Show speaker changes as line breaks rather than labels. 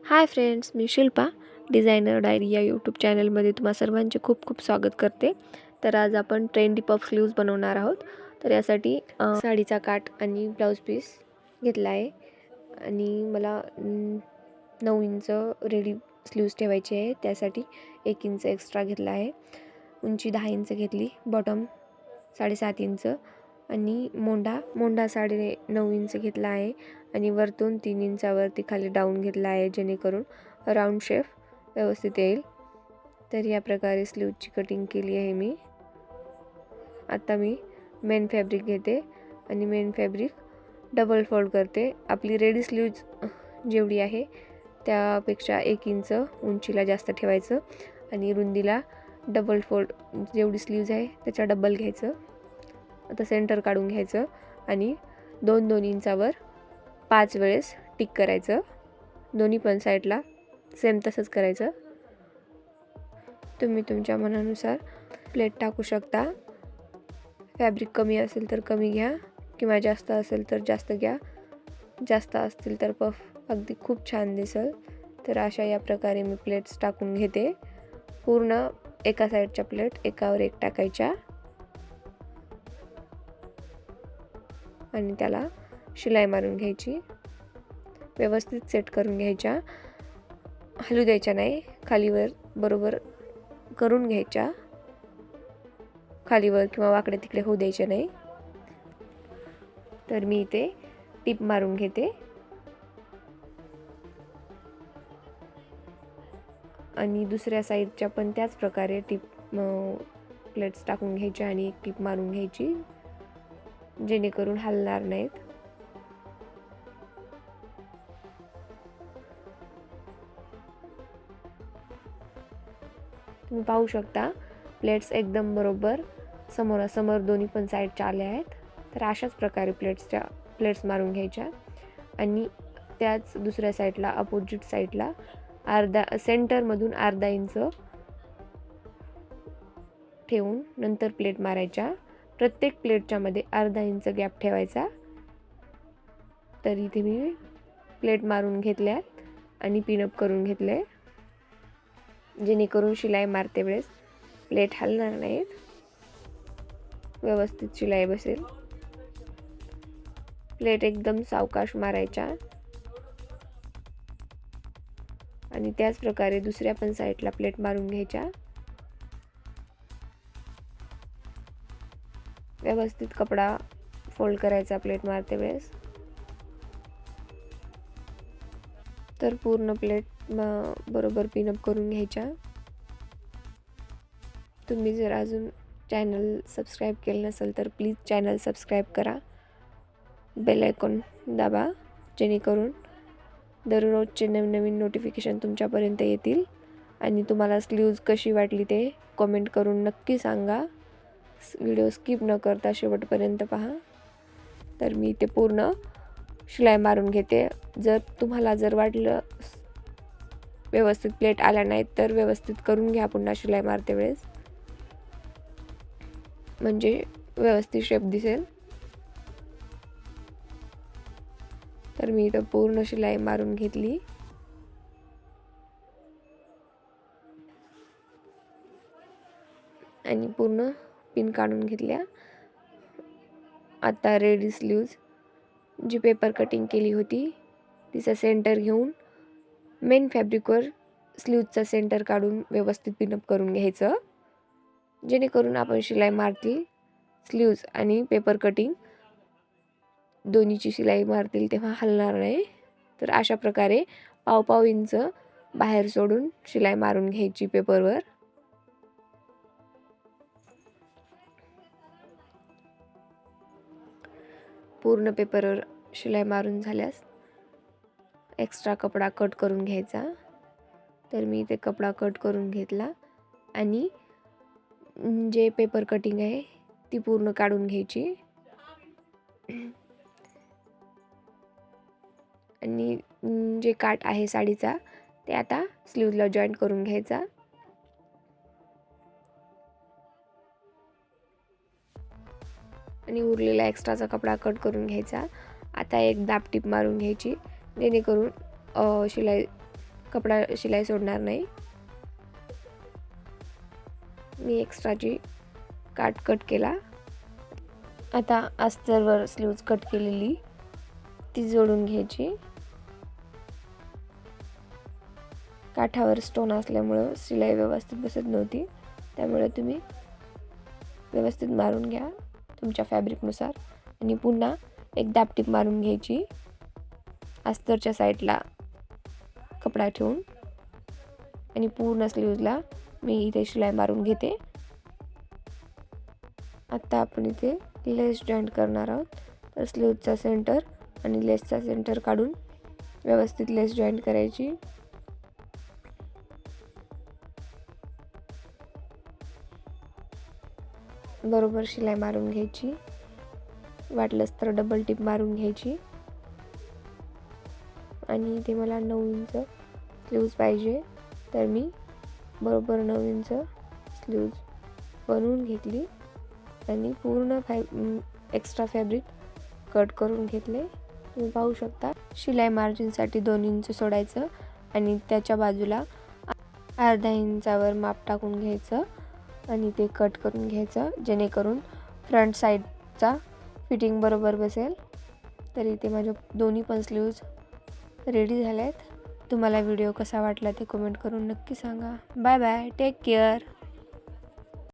Hi friends, मी Shilpa designer diary या YouTube चॅनलमध्ये तुम्हा सर्वांचे खूप खूप स्वागत करते. तर आज आपण ट्रेंडी पफ स्लीव्ज बनवणार आहोत. तर यासाठी साडीचा काठ आणि ब्लाऊज पीस घेतला आहे आणि मला 9 इंच रेडी स्लीव्ज ठेवायचे आहे. त्यासाठी 1 इंच एक्स्ट्रा घेतला आहे. उंची 10 इंच घेतली, बॉटम 7.5 इंच आणि मोंढा 9.5 इंच घेतला आहे आणि वरतून 3 इंचावरती खाली डाऊन घेतला आहे, जेणेकरून राऊंड शेप व्यवस्थित येईल. तर या प्रकारे स्लीवची कटिंग केली आहे मी. आता मी मेन फॅब्रिक घेते आणि मेन फॅब्रिक डबल फोल्ड करते. आपली रेडी स्लीव्ज जेवढी आहे त्यापेक्षा 1 इंच उंचीला जास्त ठेवायचं आणि रुंदीला डबल फोल्ड जेवढी स्लीव्ज आहे त्याच्या डबल घ्यायचं. आता सेंटर काढून घ्यायचं आणि 2-2 इंचावर 5 वेळेस टिक करायचं. दोन्ही पण साईडला सेम तसंच करायचं. तुम्ही तुमच्या मनानुसार प्लेट टाकू शकता. फॅब्रिक कमी असेल तर कमी घ्या किंवा जास्त असेल तर जास्त घ्या. जास्त असतील तर पफ अगदी खूप छान दिसेल. तर अशा या प्रकारे मी प्लेट्स टाकून घेते. पूर्ण एका साईडच्या प्लेट एकावर एक टाकायच्या आणि त्याला शिलाई मारून घ्यायची. व्यवस्थित सेट करून घ्यायच्या, हलू द्यायच्या नाही. खालीवर बरोबर करून घ्यायच्या, खालीवर किंवा वाकडे तिकडे होऊ द्यायचे नाही. तर मी इथे टिप मारून घेते आणि दुसऱ्या साईडच्या पण त्याच प्रकारे प्लेट्स टाकून घ्यायच्या आणि एक टिप मारून घ्यायची, जेणेकरून हलणार नाहीत. तुम्ही पाहू शकता प्लेट्स एकदम बरोबर समोरासमोर दोन्ही पण साईडच्या आल्या आहेत. तर अशाच प्रकारे प्लेट्स मारून घ्यायच्या आणि त्याच दुसऱ्या साईडला अपोजिट साईडला सेंटरमधून अर्धा इंच ठेवून नंतर प्लेट मारायच्या. प्रत्येक प्लेटच्या मध्ये अर्धा इंच गॅप ठेवायचा. तर इथे मी प्लेट मारून घेतल्या आणि पिनअप करून घेतले, जेणेकरून शिलाई मारते वेळेस प्लेट हलणार नाहीत, व्यवस्थित शिलाई बसेल. प्लेट एकदम सावकाश मारायच्या आणि त्याच प्रकारे दुसऱ्या पण साईडला प्लेट मारून घ्यायच्या. व्यवस्थित कपडा फोल्ड करायचा प्लेट मारते वेळेस. तर पूर्ण प्लेट बरोबर पिनअप करून घ्यायच्या. तुम्ही जर अजून चॅनल सबस्क्राईब केलं नसेल तर प्लीज चॅनल सबस्क्राईब करा. बेल आयकॉन दाबा, जेणेकरून दररोजचे नवीन नोटिफिकेशन तुमच्यापर्यंत येतील. आणि तुम्हाला स्लीव्ज कशी वाटली ते कमेंट करून नक्की सांगा. व्हिडिओ स्किप न करता शेवटपर्यंत पहा. तर मी ते पूर्ण शिलाई मारून घेते. जर तुम्हाला वाटलं व्यवस्थित प्लेट आल्या नाहीत तर व्यवस्थित करून घ्या पुन्हा शिलाई मारते वेळेस, म्हणजे व्यवस्थित शेप दिसेल. तर मी इथं पूर्ण शिलाई मारून घेतली आणि पूर्ण पिन काढून घेतल्या. आता रेडी स्लीव्ज जी पेपर कटिंग केली होती तिचा सेंटर घेऊन मेन फॅब्रिकवर स्लीव्जचा सेंटर काढून व्यवस्थित पिनअप करून घ्यायचं, जेणेकरून आपण शिलाई मारतील स्लीव्ज आणि पेपर कटिंग दोन्हीची शिलाई मारतील तेव्हा हलणार नाही. तर अशा प्रकारे 1.5 इंच बाहेर सोडून शिलाई मारून घ्यायची पेपरवर. पूर्ण पेपरवर शिलाई मारून झाल्यास एक्स्ट्रा कपडा कट करून घ्यायचा. तर मी इथे कपडा कट करून घेतला आणि जे पेपर कटिंग आहे ती पूर्ण काढून घ्यायची आणि जे काठ आहे साडीचा ते आता स्लीव्जला जॉईंट करून घ्यायचा. आणि उरलेला एक्स्ट्राचा कपडा कट करून घ्यायचा. आता एक दाब टीप मारून घ्यायची, जेणेकरून शिलाई कपडा शिलाई सोडणार नाही. मी एक्स्ट्राची काठ कट केला. आता अस्तरवर स्लीव्ज कट केलेली ती जोडून घ्यायची. काठावर स्टोन असल्यामुळं शिलाई व्यवस्थित बसत नव्हती, त्यामुळे तुम्ही व्यवस्थित मारून घ्या तुमच्या फॅब्रिकनुसार. आणि पुन्हा एक दाबटीप मारून घ्यायची अस्तरच्या साईडला कपडा ठेवून. आणि पूर्ण स्लीव्जला मी इथे शिलाई मारून घेते. आता आपण इथे लेस जॉईंट करणार आहोत. तर स्लीव्जचा सेंटर आणि लेसचा सेंटर काढून व्यवस्थित लेस जॉईंट करायची. बरोबर शिलाई मारून घ्यायची. वाटलंच तर डबल टिप मारून घ्यायची. आणि इथे मला 9 इंच स्लीव्ज पाहिजे, तर मी बरोबर 9 इंच स्लीव्ज बनवून घेतली आणि पूर्ण एक्स्ट्रा फॅब्रिक कट करून घेतले. तुम्ही पाहू शकता. शिलाई मार्जिनसाठी 2 इंच सोडायचं आणि त्याच्या बाजूला अर्धा इंचावर माप टाकून घ्यायचं आणि ते कट करून घ्यायचं, जेणेकरून फ्रंट साईडचा फिटिंग बरोबर बसेल. तर इथे माझ्या दोन्ही पण स्लीव्ज रेडी झाल्या आहेत. तुम्हाला व्हिडिओ कसा वाटला ते कमेंट करून नक्की सांगा. Bye bye, take care.